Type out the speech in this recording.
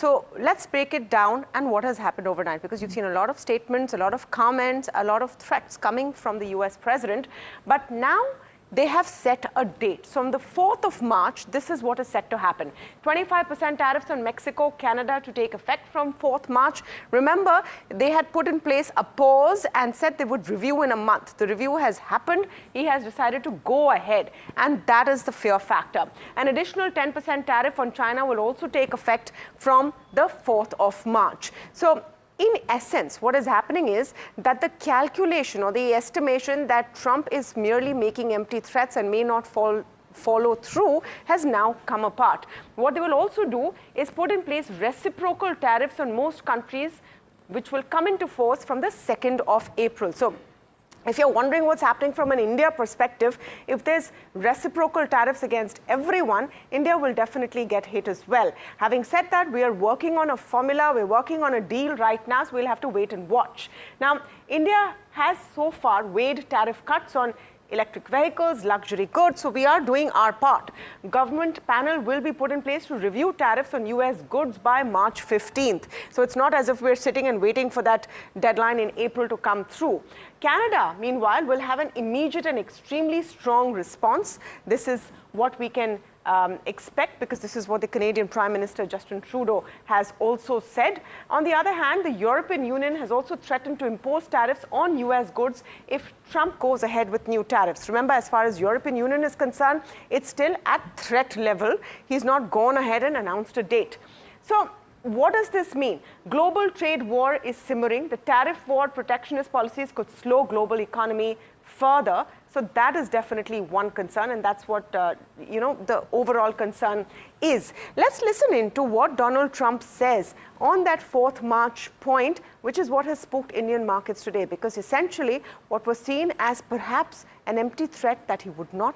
So let's break it down and what has happened overnight, because you've seen a lot of statements, a lot of comments, a lot of threats coming from the US president. But now they have set a date. So on the 4th of March, this is what is set to happen. 25% tariffs on Mexico, Canada to take effect from 4th March. Remember, they had put in place a pause and said they would review in a month. The review has happened. He has decided to go ahead, and that is the fear factor. An additional 10% tariff on China will also take effect from the 4th of March. So in essence, what is happening is that the calculation or the estimation that Trump is merely making empty threats and may not follow through has now come apart. What they will also do is put in place reciprocal tariffs on most countries, which will come into force from the 2nd of April. So if you're wondering what's happening from an India perspective, if there's reciprocal tariffs against everyone, India will definitely get hit as well. Having said that, we are working on a formula, we're working on a deal right now, so we'll have to wait and watch. Now, India has so far weighed tariff cuts on electric vehicles, luxury goods, so we are doing our part. Government panel will be put in place to review tariffs on US goods by March 15th. So it's not as if we're sitting and waiting for that deadline in April to come through. Canada, meanwhile, will have an immediate and extremely strong response. This is what we can expect, because this is what the Canadian Prime Minister Justin Trudeau has also said. On the other hand, the European Union has also threatened to impose tariffs on US goods if Trump goes ahead with new tariffs. Remember, as far as European Union is concerned, it's still at threat level. He's not gone ahead and announced a date. So what does this mean? Global trade war is simmering. The tariff war, protectionist policies could slow global economy further. So that is definitely one concern, and that's what the overall concern is. Let's listen in to what Donald Trump says on that 4th March point, which is what has spooked Indian markets today, because essentially what was seen as perhaps an empty threat that he would not